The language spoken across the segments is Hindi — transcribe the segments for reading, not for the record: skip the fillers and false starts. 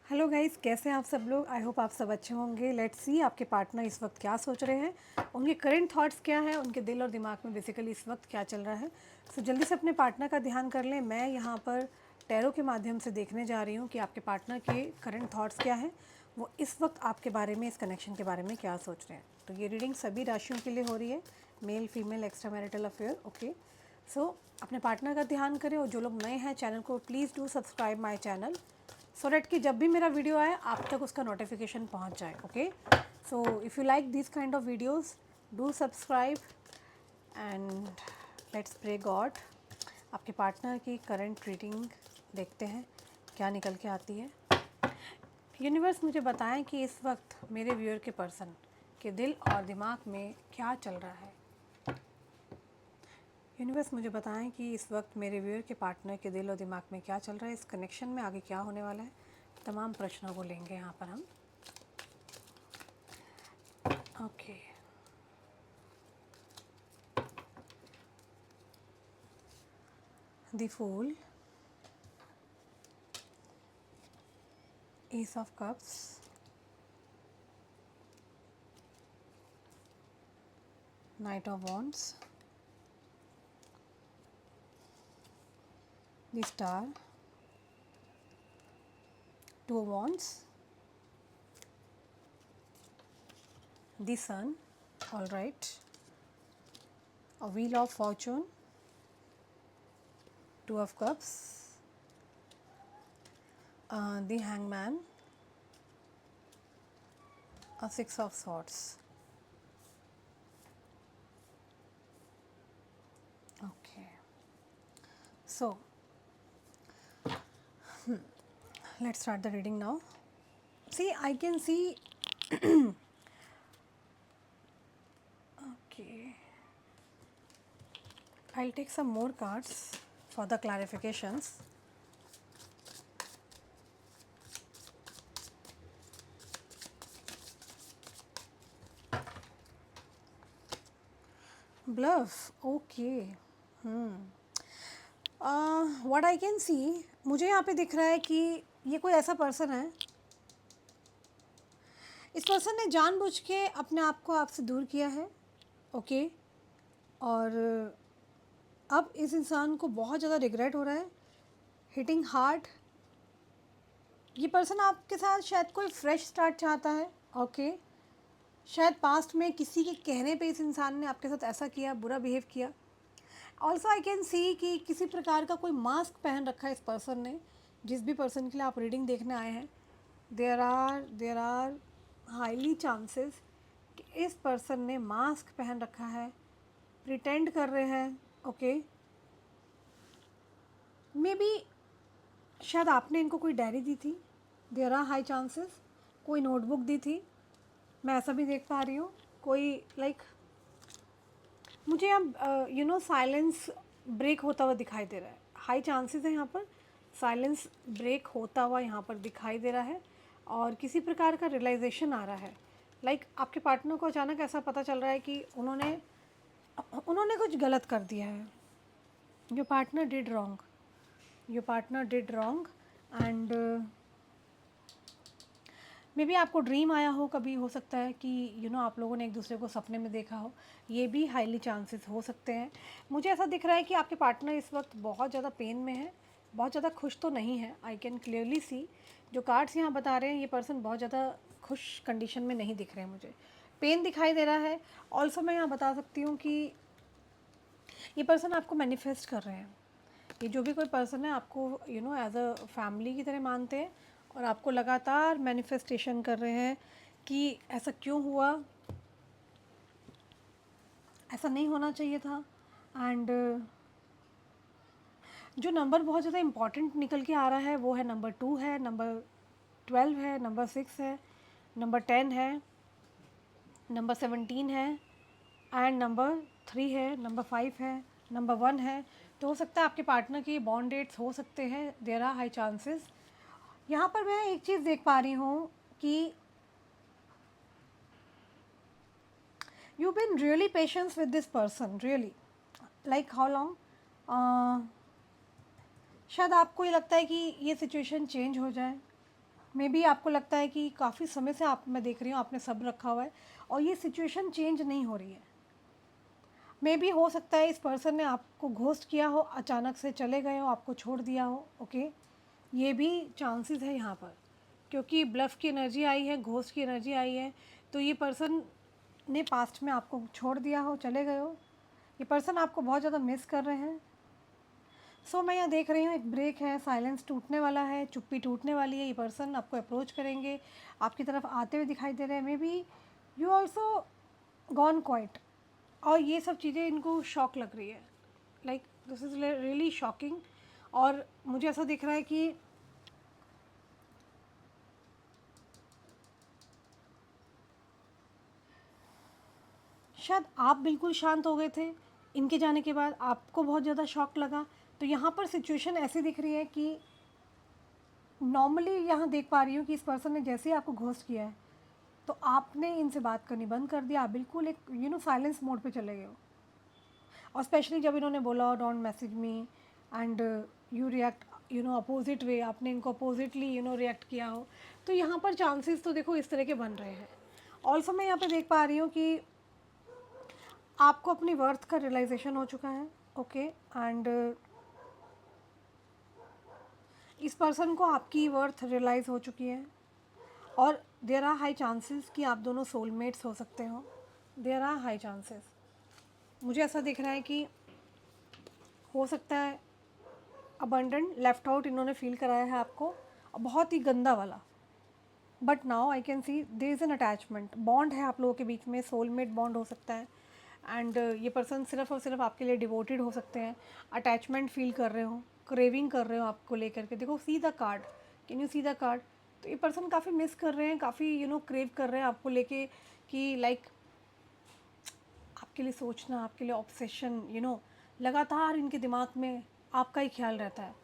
हेलो गाइस, कैसे हैं आप सब लोग। आई होप आप सब अच्छे होंगे। लेट्स सी आपके पार्टनर इस वक्त क्या सोच रहे हैं, उनके करंट थॉट्स क्या है, उनके दिल और दिमाग में बेसिकली इस वक्त क्या चल रहा है। सो जल्दी से अपने पार्टनर का ध्यान कर लें। मैं यहाँ पर टैरो के माध्यम से देखने जा रही हूँ कि आपके पार्टनर के करंट थॉट्स क्या हैं, वो इस वक्त आपके बारे में, इस कनेक्शन के बारे में क्या सोच रहे हैं। तो ये रीडिंग सभी राशियों के लिए हो रही है, male female extra marital affair. Okay, so अपने पार्टनर का ध्यान करें, और जो लोग नए हैं चैनल को please do subscribe my channel, so that कि जब भी मेरा वीडियो आए आप तक उसका नोटिफिकेशन पहुंच जाए। Okay, so if you like this kind of videos do subscribe and let's pray God. आपके पार्टनर की करंट रीडिंग देखते हैं क्या निकल के आती है। यूनिवर्स मुझे बताएं कि इस वक्त मेरे व्यूअर के पर्सन के दिल और दिमाग में क्या चल रहा है। यूनिवर्स मुझे बताएं कि इस वक्त मेरे व्यूअर के पार्टनर के दिल और दिमाग में क्या चल रहा है, इस कनेक्शन में आगे क्या होने वाला है। तमाम प्रश्नों को लेंगे यहाँ पर हम। Okay, the fool, ace of cups, knight of wands, the star, two wands, the sun, all right, a wheel of fortune, two of cups, the hangman, a six of swords. Okay, so let's start the reading now. See, I can see okay, I'll take some more cards for the clarifications. Bluff, okay. What I can see, मुझे यहाँ पे दिख रहा है कि ये कोई ऐसा पर्सन है, इस पर्सन ने जानबूझ के अपने आप को आपसे दूर किया है। ओके, और अब इस इंसान को बहुत ज़्यादा रिग्रेट हो रहा है, हिटिंग हार्ड। ये पर्सन आपके साथ शायद कोई फ्रेश स्टार्ट चाहता है। ओके, शायद पास्ट में किसी के कहने पे इस इंसान ने आपके साथ ऐसा किया, बुरा बिहेव किया। ऑल्सो आई कैन सी कि किसी प्रकार का कोई मास्क पहन रखा है इस पर्सन ने, जिस भी पर्सन के लिए आप रीडिंग देखने आए हैं। देर आर हाईली चांसेस कि इस पर्सन ने मास्क पहन रखा है, प्रिटेंड कर रहे हैं। ओके, मे बी शायद आपने इनको कोई डायरी दी थी, देर आर हाई चांसेस कोई नोटबुक दी थी, मैं ऐसा भी देख पा रही हूँ। कोई लाइक मुझे अब साइलेंस ब्रेक होता हुआ दिखाई दे रहा है। हाई चांसेस है यहाँ पर साइलेंस ब्रेक होता हुआ यहाँ पर दिखाई दे रहा है, और किसी प्रकार का रियलाइजेशन आ रहा है। लाइक आपके पार्टनर को अचानक ऐसा पता चल रहा है कि उन्होंने कुछ गलत कर दिया है। Your partner did wrong, your partner did wrong and may be आपको ड्रीम आया हो कभी, हो सकता है कि आप लोगों ने एक दूसरे को सपने में देखा हो, ये भी हाईली चांसेस हो सकते हैं। मुझे ऐसा दिख रहा है कि आपके पार्टनर इस वक्त बहुत ज़्यादा पेन में है, बहुत ज़्यादा खुश तो नहीं है। आई कैन क्लियरली सी, जो कार्ड्स यहाँ बता रहे हैं, ये पर्सन बहुत ज़्यादा खुश कंडीशन में नहीं दिख रहे हैं, मुझे पेन दिखाई दे रहा है। ऑल्सो मैं यहाँ बता सकती हूँ कि ये पर्सन आपको मैनिफेस्ट कर रहे हैं। ये जो भी कोई पर्सन है आपको एज अ फैमिली की तरह मानते हैं, और आपको लगातार मैनिफेस्टेशन कर रहे हैं कि ऐसा क्यों हुआ, ऐसा नहीं होना चाहिए था। एंड जो नंबर बहुत ज़्यादा इम्पॉर्टेंट निकल के आ रहा है वो है नंबर 2 है, नंबर 12 है, नंबर 6 है, नंबर 10 है, नंबर 17 है, एंड नंबर 3 है, नंबर 5 है, नंबर 1 है। तो हो सकता है आपके पार्टनर की बॉन्ड डेट्स हो सकते हैं, देयर आर हाई चांसेस। यहाँ पर मैं एक चीज़ देख पा रही हूँ कि you been really patience with this person, really like how long. शायद आपको ये लगता है कि ये सिचुएशन चेंज हो जाए, मे बी आपको लगता है कि काफ़ी समय से आप, मैं देख रही हूँ आपने सब्र रखा हुआ है और ये सिचुएशन चेंज नहीं हो रही है। मे बी हो सकता है इस पर्सन ने आपको घोस्ट किया हो, अचानक से चले गए हो, आपको छोड़ दिया हो। ओके, ये भी चांसेस है यहाँ पर, क्योंकि ब्लफ की एनर्जी आई है, घोस्ट की एनर्जी आई है। तो ये पर्सन ने पास्ट में आपको छोड़ दिया हो, चले गए हो। ये पर्सन आपको बहुत ज़्यादा मिस कर रहे हैं। सो मैं यहाँ देख रही हूँ एक ब्रेक है, साइलेंस टूटने वाला है, चुप्पी टूटने वाली है। ये पर्सन आपको अप्रोच करेंगे, आपकी तरफ आते हुए दिखाई दे रहे हैं। May be you also gone quite, और ये सब चीज़ें इनको शॉक लग रही है, like this is really shocking. और मुझे ऐसा दिख रहा है कि शायद आप बिल्कुल शांत हो गए थे, इनके जाने के बाद आपको बहुत ज़्यादा शॉक लगा। तो यहाँ पर सिचुएशन ऐसी दिख रही है कि नॉर्मली यहाँ देख पा रही हूँ कि इस पर्सन ने जैसे ही आपको घोस्ट किया है तो आपने इनसे बात करनी बंद कर दिया, आप बिल्कुल एक साइलेंस मोड पे चले गए हो। और स्पेशली जब इन्होंने बोला don't message me and you react opposite way, आपने इनको अपोजिटली रिएक्ट किया हो। तो यहाँ पर चांसेस तो देखो इस तरह के बन रहे हैं। ऑल्सो मैं यहाँ पे देख पा रही हूँ कि आपको अपनी वर्थ का रियलाइजेशन हो चुका है। ओके, एंड इस पर्सन को आपकी वर्थ रियलाइज़ हो चुकी है, और देयर आर हाई चांसेस कि आप दोनों सोलमेट्स हो सकते हो। There are high chances. मुझे ऐसा दिख रहा है कि हो सकता है अबंडेंट लेफ्ट आउट इन्होंने फील कराया है आपको, और बहुत ही गंदा वाला। But now I can see there is an attachment, bond है आप लोगों के बीच में, सोलमेट बॉन्ड हो सकता है। एंड ये पर्सन सिर्फ और सिर्फ आपके लिए डिवोटेड हो सकते हैं, अटैचमेंट फील कर रहे हो, क्रेविंग कर रहे हो आपको लेकर के। देखो सी the card, can you see the card? तो ये पर्सन काफ़ी मिस कर रहे हैं, काफ़ी क्रेव कर रहे हैं आपको लेके, कि लाइक आपके लिए सोचना, आपके लिए ऑब्सेशन, लगातार इनके दिमाग में आपका ही ख्याल रहता है।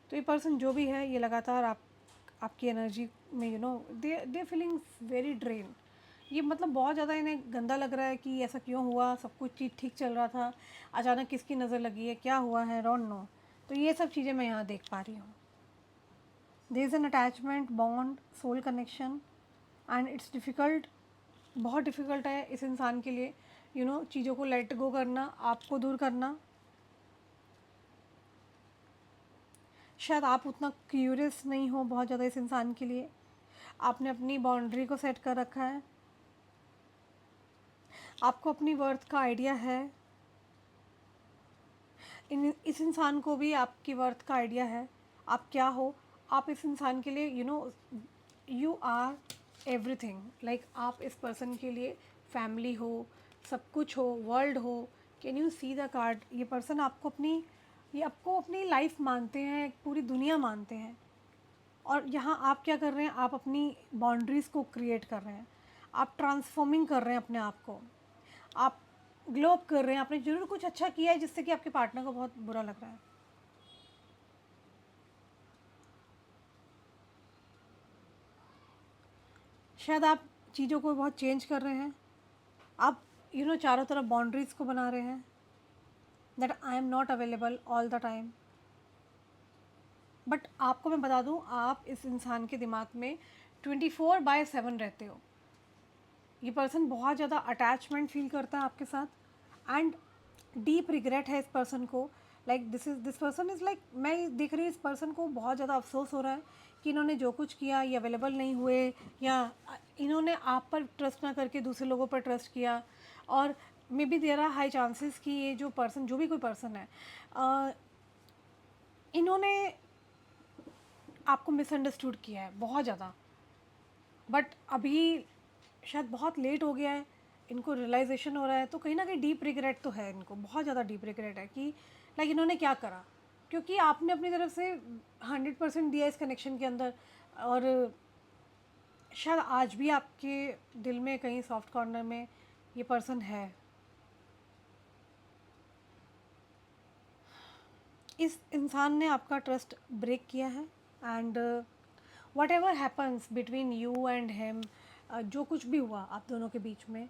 तो ये पर्सन जो भी है ये लगातार आपकी एनर्जी में दे फीलिंग वेरी ड्रेन। ये मतलब बहुत ज़्यादा इन्हें गंदा लग रहा है कि ऐसा क्यों हुआ, सब कुछ चीज़ ठीक चल रहा था, अचानक किसकी नज़र लगी है, क्या हुआ है, डोंट नो। तो ये सब चीज़ें मैं यहाँ देख पा रही हूँ। There is an attachment, bond, soul connection, and it's difficult, बहुत डिफ़िकल्ट है इस इंसान के लिए चीज़ों को लेट गो करना, आपको दूर करना। शायद आप उतना क्यूरियस नहीं हो बहुत ज़्यादा इस इंसान के लिए, आपने अपनी बाउंड्री को सेट कर रखा है, आपको अपनी वर्थ का आइडिया है। इस इंसान को भी आपकी वर्थ का आइडिया है, आप क्या हो। आप इस इंसान के लिए यू आर एवरीथिंग, लाइक आप इस पर्सन के लिए फैमिली हो, सब कुछ हो, वर्ल्ड हो। Can you see the card? ये आपको अपनी लाइफ मानते हैं, पूरी दुनिया मानते हैं। और यहाँ आप क्या कर रहे हैं, आप अपनी बाउंड्रीज़ को क्रिएट कर रहे हैं, आप ट्रांसफॉर्मिंग कर रहे हैं अपने आप को, आप ग्लो अप कर रहे हैं। आपने ज़रूर कुछ अच्छा किया है जिससे कि आपके पार्टनर को बहुत बुरा लग रहा है। शायद आप चीज़ों को बहुत चेंज कर रहे हैं, आप चारों तरफ बाउंड्रीज़ को बना रहे हैं, that I am not available all the time. But आपको मैं बता दूं, आप इस इंसान के दिमाग में 24/7 रहते हो। ये पर्सन बहुत ज़्यादा अटैचमेंट फील करता है आपके साथ, एंड डीप रिग्रेट है इस पर्सन को। Like this person is like, मैं देख रही हूँ इस पर्सन को बहुत ज़्यादा अफसोस हो रहा है कि इन्होंने जो कुछ किया ये अवेलेबल नहीं हुए, या इन्होंने आप पर ट्रस्ट ना करके दूसरे लोगों पर ट्रस्ट किया। और maybe there are high chances कि ये जो पर्सन, जो भी कोई पर्सन है, इन्होंने आपको मिसअंडरस्टूड किया है बहुत ज़्यादा। बट अभी शायद बहुत लेट हो गया है, इनको रियलाइजेशन हो रहा है। तो कहीं ना कहीं डीप रिग्रेट तो है, इनको बहुत ज़्यादा डीप रिग्रेट है कि लाइक इन्होंने क्या करा, क्योंकि आपने अपनी तरफ से 100% दिया इस कनेक्शन के अंदर। और शायद आज भी आपके दिल में कहीं सॉफ्ट कॉर्नर में ये पर्सन है। इस इंसान ने आपका ट्रस्ट ब्रेक किया है, and what ever happens between you and him, जो कुछ भी हुआ आप दोनों के बीच में,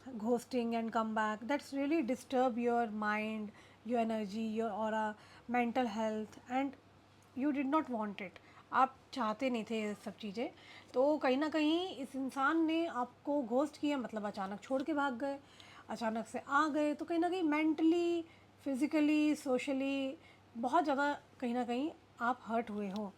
ghosting and come back, that's really disturb your mind, your energy, your aura, mental health, and you did not want it. आप चाहते नहीं थे ये सब चीज़ें, तो कहीं न कहीं इस इंसान ने आपको घोस्ट किया, मतलब अचानक छोड़ के भाग गए, अचानक से आ गए, तो कहीं न कहीं मेंटली, फिज़िकली, सोशली बहुत ज़्यादा कहीं न कहीं आप हर्ट हुए हो।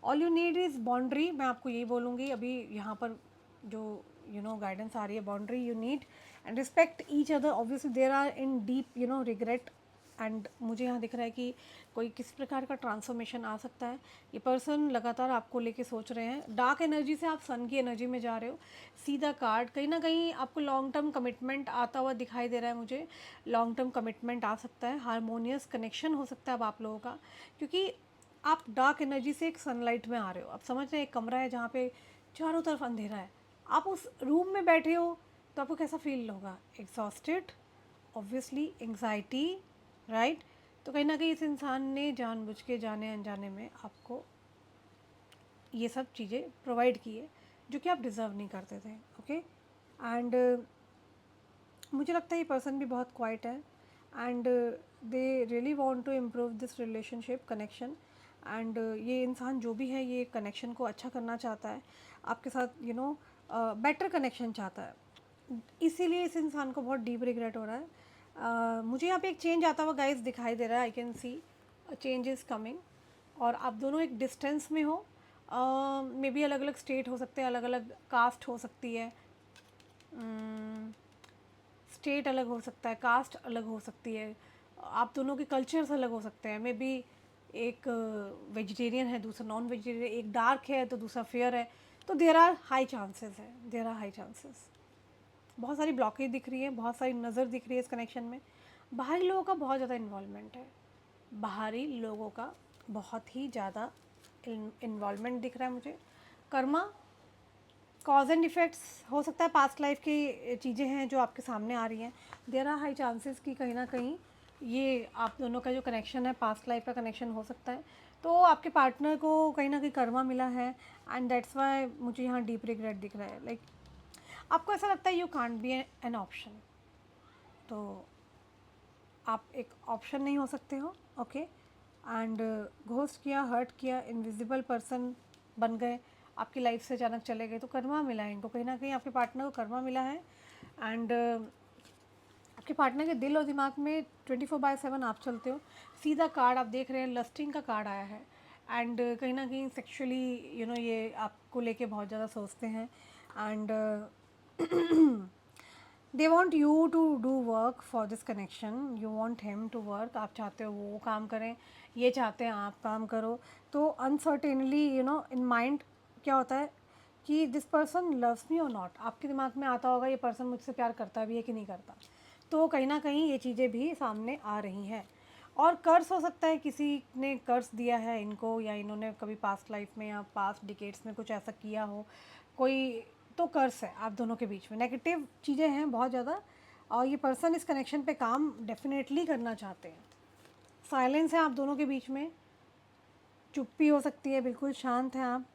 All you need is boundary, मैं आपको यही बोलूँगी अभी यहाँ पर जो गाइडेंस आ रही है, boundary you need and respect each other. Obviously there are in deep regret, and मुझे यहाँ दिख रहा है कि कोई किस प्रकार का ट्रांसफॉर्मेशन आ सकता है। ये पर्सन लगातार आपको लेके सोच रहे हैं, डार्क एनर्जी से आप सन की एनर्जी में जा रहे हो। सीधा कार्ड कहीं ना कहीं आपको लॉन्ग टर्म कमिटमेंट आता हुआ दिखाई दे रहा है मुझे। लॉन्ग टर्म कमिटमेंट आ सकता है, हारमोनियस कनेक्शन हो सकता है अब आप लोगों का, क्योंकि आप डार्क एनर्जी से एक सनलाइट में आ रहे हो। आप समझ रहे हैं, एक कमरा है जहाँ पे चारों तरफ अंधेरा है, आप उस रूम में बैठे हो, तो आपको कैसा फील होगा? Exhausted, obviously anxiety, right. तो कहीं ना कहीं इस इंसान ने जानबूझ के जाने अनजाने में आपको ये सब चीज़ें प्रोवाइड की है जो कि आप डिज़र्व नहीं करते थे। ओके, एंड मुझे लगता है ये पर्सन भी बहुत क्वाइट है, and they really want to improve this relationship connection. एंड ये इंसान जो भी है, ये कनेक्शन को अच्छा करना चाहता है आपके साथ, बेटर कनेक्शन चाहता है। इसीलिए इस इंसान को बहुत डीप रिग्रेट हो रहा है। मुझे यहाँ पे एक चेंज आता हुआ गाइस दिखाई दे रहा है, आई can C change is coming. और आप दोनों एक डिस्टेंस में हो, मे बी अलग अलग स्टेट हो सकते हैं, अलग अलग कास्ट हो सकती है, स्टेट अलग हो सकता है, कास्ट अलग हो सकती है, आप दोनों के कल्चर्स अलग हो सकते हैं। मे बी एक वेजिटेरियन है, दूसरा नॉन वेजिटेरियन, एक डार्क है तो दूसरा फेयर है। तो देर आर हाई चांसेस है, देर आर हाई चांसेस। बहुत सारी ब्लॉकेज दिख रही है, बहुत सारी नज़र दिख रही है इस कनेक्शन में। बाहरी लोगों का बहुत ज़्यादा इन्वॉल्वमेंट है, बाहरी लोगों का बहुत ही ज़्यादा इन्वॉल्वमेंट दिख रहा है मुझे। कर्मा, कॉज एंड इफ़ेक्ट्स हो सकता है, पास्ट लाइफ की चीज़ें हैं जो आपके सामने आ रही हैं। देयर आर हाई चांसेस कि कहीं ना कहीं ये आप दोनों का जो कनेक्शन है, पास्ट लाइफ का कनेक्शन हो सकता है। तो आपके पार्टनर को कहीं ना कहीं कर्मा मिला है, एंड दैट्स वाई मुझे यहाँ डीप रिग्रेट दिख रहा है। लाइक आपको ऐसा लगता है you can't be an option, तो आप एक ऑप्शन नहीं हो सकते हो। ओके, एंड घोस्ट किया, हर्ट किया, इनविजिबल पर्सन बन गए, आपकी लाइफ से अचानक चले गए, तो कर्मा मिला है इनको, कहीं ना कहीं आपके पार्टनर को कर्मा मिला है। एंड आपके पार्टनर के दिल और दिमाग में 24/7 आप चलते हो। सीधा कार्ड आप देख रहे हैं, लस्टिंग का कार्ड आया है, एंड कहीं ना कहीं सेक्सुअली ये आपको लेके बहुत ज़्यादा सोचते हैं। And they want you to do work for this connection, you want him to work, आप चाहते हो वो काम करें, ये चाहते हैं आप काम करो। तो अनसर्टेनली इन माइंड क्या होता है कि दिस पर्सन लव्स मी और नॉट, आपके दिमाग में आता होगा ये पर्सन मुझसे प्यार करता भी है कि नहीं करता। तो कहीं ना कहीं ये चीज़ें भी सामने आ रही हैं। और कर्स हो सकता है, किसी ने कर्स दिया है इनको, या इन्होंने कभी पास्ट लाइफ में या पास्ट डिकेड्स में कुछ ऐसा किया हो कोई, तो कर्स है आप दोनों के बीच में, नेगेटिव चीज़ें हैं बहुत ज़्यादा। और ये पर्सन इस कनेक्शन पे काम डेफिनेटली करना चाहते हैं। साइलेंस है आप दोनों के बीच में, चुप्पी हो सकती है, बिल्कुल शांत हैं आप।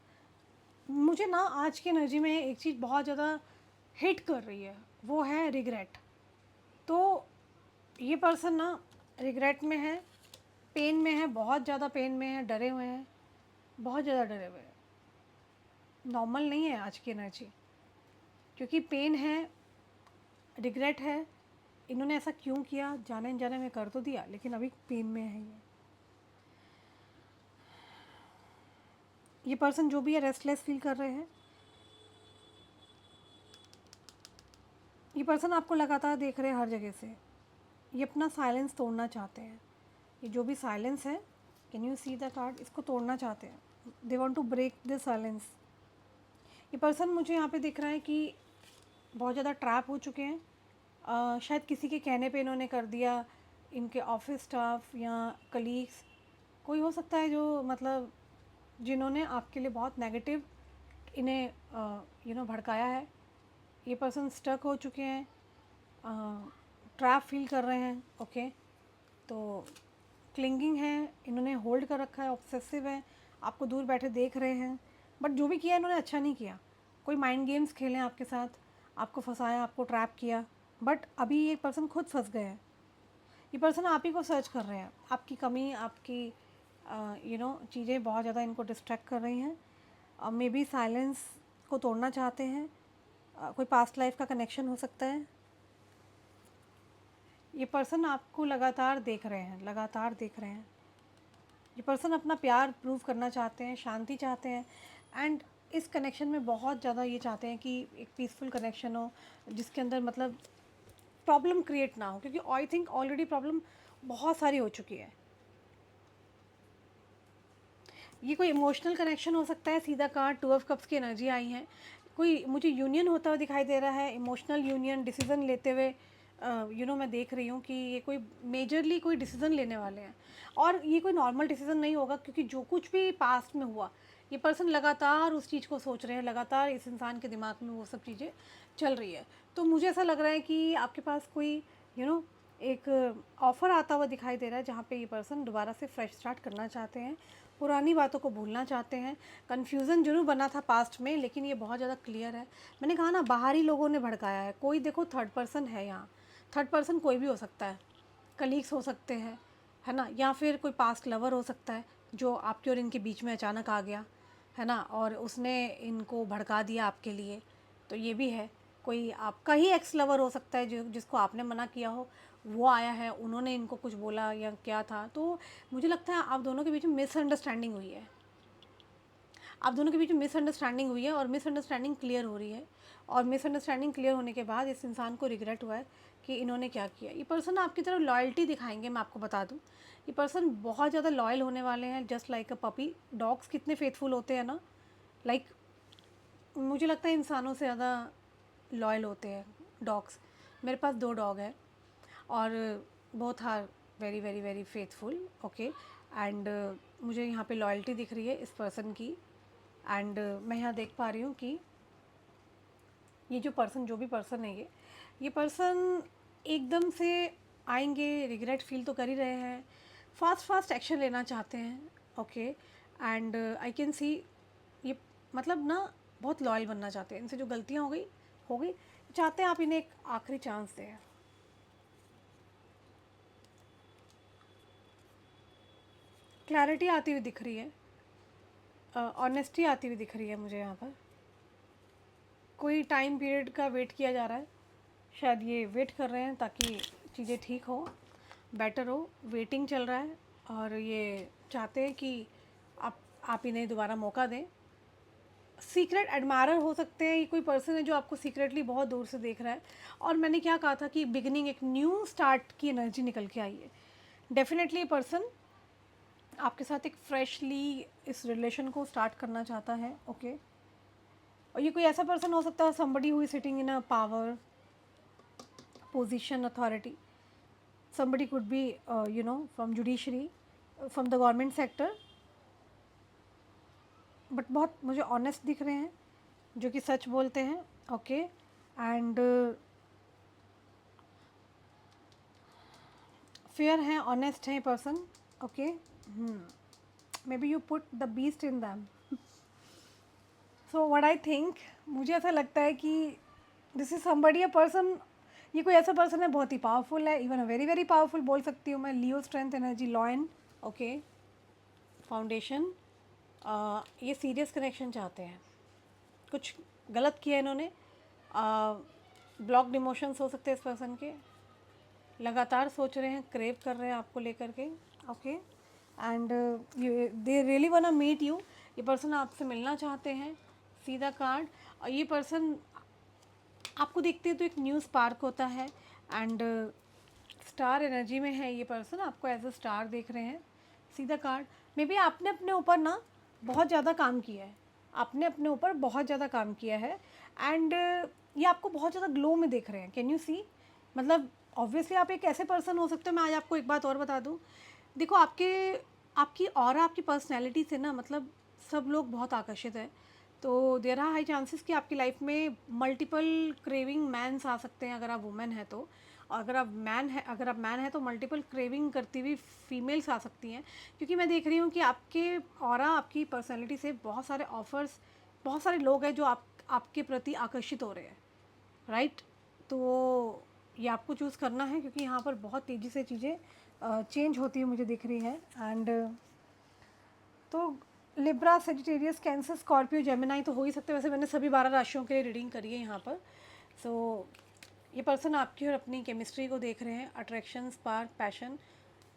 मुझे ना आज की एनर्जी में एक चीज़ बहुत ज़्यादा हिट कर रही है, वो है रिग्रेट। तो ये पर्सन ना रिग्रेट में है, पेन में है, बहुत ज़्यादा पेन में है, डरे हुए हैं, बहुत ज़्यादा डरे हुए हैं। नॉर्मल नहीं है आज की एनर्जी, क्योंकि पेन है, रिग्रेट है। इन्होंने ऐसा क्यों किया, जाने अनजाने में कर तो दिया, लेकिन अभी पेन में है ये पर्सन जो भी है, रेस्टलेस फील कर रहे हैं। ये पर्सन आपको लगातार देख रहे हैं हर जगह से, ये अपना साइलेंस तोड़ना चाहते हैं। ये जो भी साइलेंस है, can you see the card, इसको तोड़ना चाहते हैं, they want to break this silence. ये पर्सन मुझे यहाँ पे दिख रहा है कि बहुत ज़्यादा ट्रैप हो चुके हैं। शायद किसी के कहने पे इन्होंने कर दिया, इनके ऑफिस स्टाफ या कलीग्स कोई हो सकता है जो मतलब जिन्होंने आपके लिए बहुत नेगेटिव इन्हें भड़काया है। ये पर्सन स्टक हो चुके हैं, ट्रैप फील कर रहे हैं। ओके, तो क्लिंगिंग है, इन्होंने होल्ड कर रखा है, ऑब्सेसिव है, आपको दूर बैठे देख रहे हैं, बट जो भी किया इन्होंने अच्छा नहीं किया। कोई माइंड गेम्स खेलें आपके साथ, आपको फंसाया, आपको ट्रैप किया, बट अभी ये पर्सन खुद फंस गए हैं। ये पर्सन आप ही को सर्च कर रहे हैं, आपकी कमी, आपकी चीज़ें बहुत ज़्यादा इनको डिस्ट्रैक्ट कर रही हैं। मे बी साइलेंस को तोड़ना चाहते हैं। कोई पास्ट लाइफ का कनेक्शन हो सकता है। ये पर्सन आपको लगातार देख रहे हैं, लगातार देख रहे हैं। ये पर्सन अपना प्यार प्रूव करना चाहते हैं, शांति चाहते हैं, एंड इस कनेक्शन में बहुत ज़्यादा ये चाहते हैं कि एक पीसफुल कनेक्शन हो, जिसके अंदर मतलब प्रॉब्लम क्रिएट ना हो, क्योंकि आई थिंक ऑलरेडी प्रॉब्लम बहुत सारी हो चुकी है। ये कोई इमोशनल कनेक्शन हो सकता है। सीधा कार्ड 2 ऑफ कप्स की एनर्जी आई है। कोई मुझे यूनियन होता हुआ दिखाई दे रहा है, इमोशनल यूनियन, डिसीज़न लेते हुए। मैं देख रही हूँ कि ये कोई मेजरली कोई डिसीज़न लेने वाले हैं, और ये कोई नॉर्मल डिसीज़न नहीं होगा, क्योंकि जो कुछ भी पास्ट में हुआ, ये पर्सन लगातार उस चीज़ को सोच रहे हैं, लगातार इस इंसान के दिमाग में वो सब चीज़ें चल रही है। तो मुझे ऐसा लग रहा है कि आपके पास कोई एक ऑफ़र आता हुआ दिखाई दे रहा है, जहाँ पे ये पर्सन दोबारा से फ्रेश स्टार्ट करना चाहते हैं, पुरानी बातों को भूलना चाहते हैं। कन्फ्यूज़न ज़रूर बना था पास्ट में, लेकिन ये बहुत ज़्यादा क्लियर है। मैंने कहा ना, बाहरी लोगों ने भड़काया है। कोई देखो थर्ड पर्सन है यहाँ। थर्ड पर्सन कोई भी हो सकता है, कलीग्स हो सकते हैं, है ना, या फिर कोई पास्ट लवर हो सकता है जो आपके और इनके बीच में अचानक आ गया, है ना, और उसने इनको भड़का दिया आपके लिए। तो ये भी है। कोई आपका ही एक्स लवर हो सकता है, जो जिसको आपने मना किया हो, वो आया है, उन्होंने इनको कुछ बोला या क्या था। तो मुझे लगता है आप दोनों के बीच में मिसअंडरस्टैंडिंग हुई है। आप दोनों के बीच में मिसअंडरस्टैंडिंग हुई है, और मिसअंडरस्टैंडिंग क्लियर हो रही है। और मिसअंडरस्टैंडिंग क्लियर होने के बाद इस इंसान को रिग्रेट हुआ है कि इन्होंने क्या किया। ये पर्सन आपकी तरफ लॉयल्टी दिखाएंगे, मैं आपको बता दूं। ये पर्सन बहुत ज़्यादा लॉयल होने वाले हैं, just like a puppy. Dogs कितने फेथफुल होते हैं ना, लाइक मुझे लगता है इंसानों से ज़्यादा लॉयल होते हैं डॉग्स। मेरे पास 2 डॉग हैं, और both are very very very faithful, okay. And मुझे यहाँ पे लॉयल्टी दिख रही है इस पर्सन की। एंड मैं यहाँ देख पा रही हूँ कि ये जो पर्सन, जो भी पर्सन है, ये पर्सन एकदम से आएंगे, रिग्रेट फील तो कर ही रहे हैं, फास्ट फास्ट एक्शन लेना चाहते हैं, ओके। एंड आई कैन सी ये मतलब ना बहुत लॉयल बनना चाहते हैं। इनसे जो गलतियाँ हो गई, चाहते हैं आप इन्हें एक आखिरी चांस दें। क्लैरिटी आती हुई दिख रही है, ऑनेस्टी आती हुई दिख रही है मुझे यहाँ पर। कोई टाइम पीरियड का वेट किया जा रहा है, शायद ये वेट कर रहे हैं ताकि चीज़ें ठीक हो, बेटर हो। वेटिंग चल रहा है, और ये चाहते हैं कि आप इन्हें दोबारा मौका दें। सीक्रेट एडमायरर हो सकते हैं। ये कोई पर्सन है जो आपको सीक्रेटली बहुत दूर से देख रहा है, और मैंने क्या कहा था कि बिगिनिंग, एक न्यू स्टार्ट की एनर्जी निकल के आई है। डेफिनेटली ये पर्सन आपके साथ एक फ्रेशली इस रिलेशन को स्टार्ट करना चाहता है, ओके। और ये कोई ऐसा पर्सन हो सकता है, somebody who is sitting in a power position, authority. somebody could be from judiciary, from the government sector, but बहुत मुझे ऑनेस्ट दिख रहे हैं, जो कि सच बोलते हैं, ओके। एंड फेयर हैं, ऑनेस्ट हैं person, okay. Maybe you put the beast in them. So what I think, मुझे ऐसा लगता है कि this is somebody, a person. ये कोई ऐसा पर्सन है बहुत ही पावरफुल है, even a very very powerful बोल सकती हूँ मैं। Leo strength energy, lion, okay, foundation. ये सीरियस कनेक्शन चाहते हैं। कुछ गलत किया इन्होंने, ब्लॉक्ड इमोशंस हो सकते हैं इस पर्सन के, लगातार सोच रहे हैं, क्रेव कर रहे हैं आपको लेकर के, okay. And they really want to meet you. ये पर्सन आपसे मिलना चाहते हैं, सीधा कार्ड। और ये पर्सन आपको देखते हैं तो एक न्यू स्पार्क होता है, एंड स्टार एनर्जी में है ये पर्सन, आपको एज अ स्टार देख रहे हैं, सीधा कार्ड। मे बी आपने अपने ऊपर ना बहुत ज़्यादा काम किया है, आपने अपने ऊपर बहुत ज़्यादा काम किया है, एंड ये आपको बहुत ज़्यादा ग्लो में देख रहे हैं। कैन यू सी, मतलब ऑब्वियसली आप एक ऐसे पर्सन हो सकते हो। मैं आज आपको एक बात और बता दूँ, देखो आपकी ऑरा, आपकी पर्सनैलिटी से ना, मतलब सब लोग बहुत आकर्षित है। तो देयर आर हाई चांसेस कि आपकी लाइफ में मल्टीपल क्रेविंग मैन्स आ सकते हैं, अगर आप वुमेन है तो। और अगर आप मैन है तो मल्टीपल क्रेविंग करती हुई फीमेल्स आ सकती हैं, क्योंकि मैं देख रही हूँ कि आपके ऑरा, आपकी पर्सनैलिटी से बहुत सारे ऑफर्स, बहुत सारे लोग हैं जो आपके प्रति आकर्षित हो रहे हैं, राइट। तो ये आपको चूज़ करना है, क्योंकि यहाँ पर बहुत तेज़ी से चीज़ें चेंज होती हुई मुझे दिख रही है। एंड तो Libra, Sagittarius, cancer, Scorpio, Gemini तो हो ही सकते हैं। वैसे मैंने सभी 12 राशियों के लिए रीडिंग करी है यहाँ पर। सो ये पर्सन आपकी और अपनी केमिस्ट्री को देख रहे हैं, अट्रैक्शन, स्पार्क, पैशन।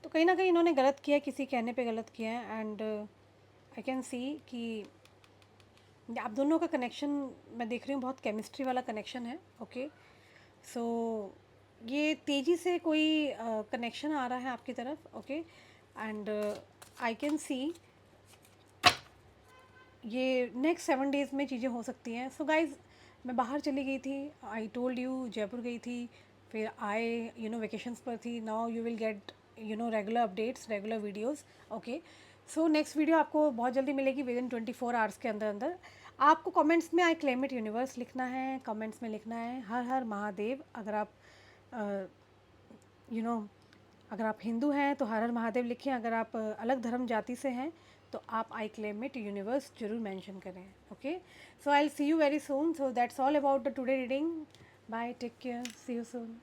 तो कहीं ना कहीं इन्होंने गलत किया है, किसी कहने पे गलत किया है। एंड आई कैन सी कि आप दोनों का कनेक्शन मैं देख रही हूँ, बहुत केमिस्ट्री वाला कनेक्शन है। ओके, सो ये तेज़ी से कोई कनेक्शन आ रहा है आपकी तरफ। ओके, एंड आई कैन सी ये नेक्स्ट 7 डेज़ में चीज़ें हो सकती हैं। सो गाइज, मैं बाहर चली गई थी, आई टोल्ड यू, जयपुर गई थी, फिर आए वेकेशंस पर थी। Now you will get regular updates, regular videos. Okay, so next video आपको बहुत जल्दी मिलेगी, विद इन 24 आवर्स के अंदर अंदर। आपको कमेंट्स में आई क्लेम इट यूनिवर्स लिखना है, कमेंट्स में लिखना है हर हर महादेव। अगर आप यू नो अगर आप हिंदू हैं तो हर हर महादेव लिखें। अगर आप अलग धर्म जाति से हैं तो आप आई क्लेम इट यूनिवर्स जरूर मेंशन करें। Okay, so I will see you very soon. So that's all about the today reading. Bye, take care, see you soon.